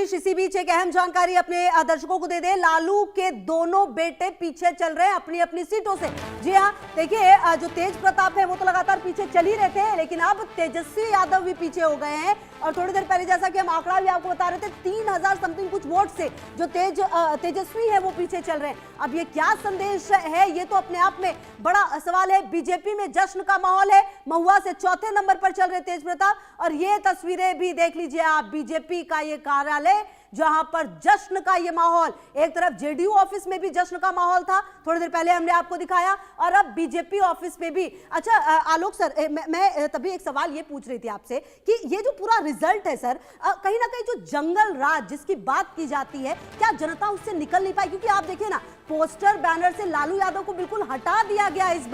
रजनीश, इसी बीच एक अहम जानकारी अपने दर्शकों को दे दे। लालू के दोनों बेटे पीछे चल रहे हैं अपनी अपनी सीटों से। जी हाँ, देखिए जो तेज प्रताप है वो तो लगातार पीछे चल ही रहे थे, लेकिन अब तेजस्वी यादव भी पीछे हो गए हैं। और थोड़ी देर पहले जैसा कि हम आंकड़ा भी आपको बता रहे थे, 3000 समथिंग कुछ वोट से जो तेजस्वी है वो पीछे चल रहे हैं। अब ये क्या संदेश है, ये तो अपने आप में बड़ा सवाल है। बीजेपी में जश्न का माहौल है, महुआ से चौथे नंबर पर चल रहे तेज प्रताप। और ये तस्वीरें भी देख लीजिए आप, बीजेपी का ये कार्यालय जहां पर जश्न का ये माहौल, एक तरफ जेडीयू ऑफिस में भी जश्न का माहौल था, थोड़ी देर पहले हमने आपको दिखाया, और अब बीजेपी ऑफिस में भी। अच्छा आलोक सर, मैं तभी एक सवाल ये पूछ रही थी आपसे कि ये जो पूरा रिजल्ट है सर, कहीं ना कहीं जो जंगल राज जिसकी बात की जाती है, क्या जनता उससे निकल नहीं पाई? क्योंकि आप देखिए ना, पोस्टर बैनर से लालू यादव को बिल्कुल हटा दिया गया इस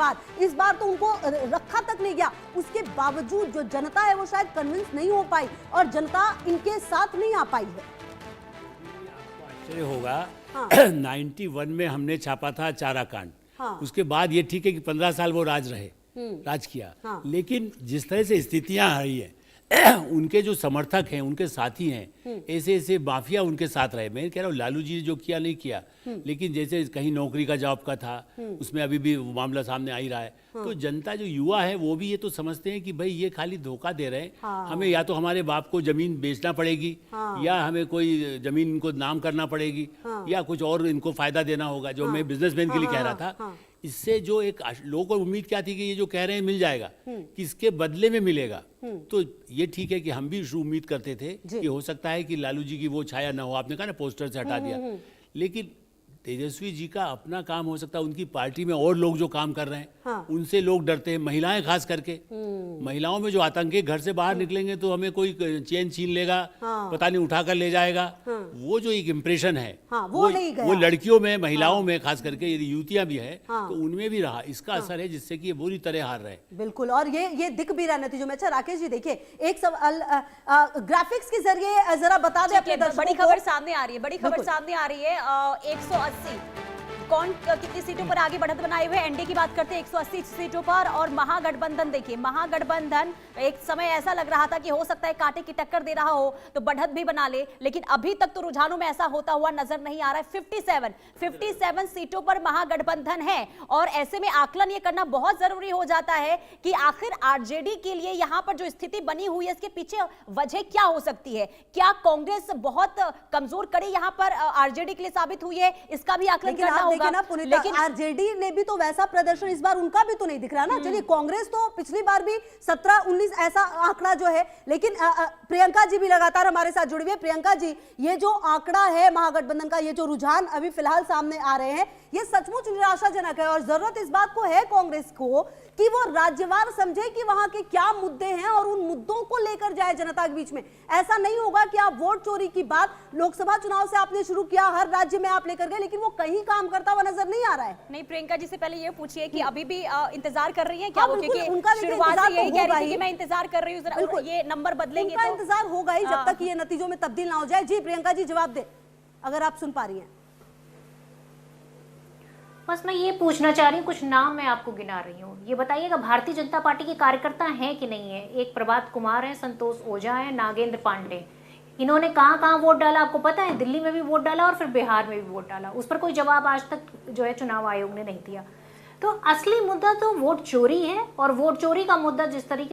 बार तो उनको रखा तक नहीं गया। उसके बावजूद जो जनता है वो शायद कन्विंस नहीं हो पाई और जनता इनके साथ नहीं आ पाई है। आश्चर्य होगा, हाँ। 91 में हमने छापा था चारा कांड। हाँ। उसके बाद ये ठीक है कि 15 साल वो राज किया। हाँ। लेकिन जिस तरह से स्थितियां आ रही है, उनके जो समर्थक हैं, उनके साथी हैं, ऐसे ऐसे माफिया उनके साथ रहे। मैं कह रहा हूँ लालू जी ने जो किया नहीं किया, लेकिन जैसे कहीं नौकरी का जॉब का था, उसमें अभी भी मामला सामने आ ही रहा है। तो जनता जो युवा है वो भी ये तो समझते हैं कि भाई ये खाली धोखा दे रहे हैं। हाँ। हमें या तो हमारे बाप को जमीन बेचना पड़ेगी, हाँ। या हमें कोई जमीन इनको नाम करना पड़ेगी, हाँ। या कुछ और इनको फायदा देना होगा, जो मैं बिजनेसमैन के लिए कह रहा था। इससे जो एक लोगों को उम्मीद क्या थी कि ये जो कह रहे हैं मिल जाएगा, किसके बदले में मिलेगा। तो ये ठीक है कि हम भी उम्मीद करते थे कि हो सकता है कि लालू जी की वो छाया ना हो। आपने कहा ना पोस्टर से हटा दिया, लेकिन तेजस्वी जी का अपना काम हो सकता है, उनकी पार्टी में और लोग जो काम कर रहे हैं, हाँ। उनसे लोग डरते हैं, महिलाएं खास करके। महिलाओं में जो आतंक है, घर से बाहर निकलेंगे तो हमें कोई चेन छीन लेगा, हाँ। पता नहीं उठा कर ले जाएगा, हाँ। वो जो एक इम्प्रेशन है, हाँ, वो लड़कियों में, महिलाओं में खास करके, यदि युवतियां भी है तो उनमें भी रहा। इसका असर है जिससे कि ये बुरी तरह हार रहे। बिल्कुल, और ये दिख भी रहा नतीजों में। अच्छा राकेश जी, देखिए एक सवाल ग्राफिक्स के जरिए जरा बता दें अपने दर्शकों को। बड़ी खबर सामने आ रही है 180 कौन कितनी सीटों पर आगे बढ़त बनाए हुए। एनडीए की बात करते हैं 180 सीटों पर, और महागठबंधन देखिए, महागठबंधन एक समय ऐसा लग रहा था कि हो सकता है कांटे की टक्कर दे रहा हो तो बढ़त भी बना ले, लेकिन अभी तक तो रुझानों में ऐसा होता हुआ नजर नहीं आ रहा है। 57 सीटों पर महागठबंधन है, और ऐसे में आकलन ये करना बहुत जरूरी हो जाता है कि आखिर आरजेडी के लिए यहां पर जो स्थिति बनी हुई है इसके पीछे वजह क्या हो सकती है। क्या कांग्रेस बहुत कमजोर कड़ी यहां पर आरजेडी के लिए साबित हुई है, इसका भी आकलन करना होगा। लेकिन आरजेडी ने भी तो वैसा प्रदर्शन इस बार उनका भी तो नहीं दिख रहा ना। चलिए कांग्रेस तो पिछली बार भी 17-19 ऐसा आंकड़ा जो है, लेकिन प्रियंका जी भी लगातार हमारे साथ जुड़ी हुई है। प्रियंका जी, ये जो आंकड़ा है महागठबंधन का, ये जो रुझान अभी फिलहाल सामने आ रहे हैं, ये सचमुच निराशाजनक है। और जरूरत इस बात को है कांग्रेस को कि वो राज्यवार समझे कि वहां के क्या मुद्दे हैं और उन मुद्दों को लेकर जाए जनता के बीच में। ऐसा नहीं होगा कि आप वोट चोरी की बात लोकसभा चुनाव से आपने शुरू किया, हर राज्य में आप लेकर गए, लेकिन वो कहीं काम करता हुआ नजर नहीं आ रहा है। नहीं, प्रियंका जी से पहले ये पूछिए कि अभी भी इंतजार कर रही है क्या? वो क्योंकि उनका शुरुआत से यही कह रही थी कि मैं इंतजार कर रही हूँ, ये नंबर बदलेंगे तो इंतजार होगा ही जब तक ये नतीजों में तब्दील ना हो जाए। जी प्रियंका जी, जवाब दे अगर आप सुन पा रही हैं। बस मैं ये पूछना चाह रही हूँ, कुछ नाम मैं आपको गिना रही हूँ, ये बताइएगा भारतीय जनता पार्टी के कार्यकर्ता हैं कि नहीं है। एक प्रभात कुमार है, संतोष ओझा है, नागेंद्र पांडे, इन्होंने कहाँ कहाँ वोट डाला आपको पता है? दिल्ली में भी वोट डाला और फिर बिहार में भी वोट डाला। उस पर कोई जवाब आज तक जो है चुनाव आयोग ने नहीं दिया। तो असली मुद्दा तो वोट चोरी है, और वोट चोरी का मुद्दा जिस तरीके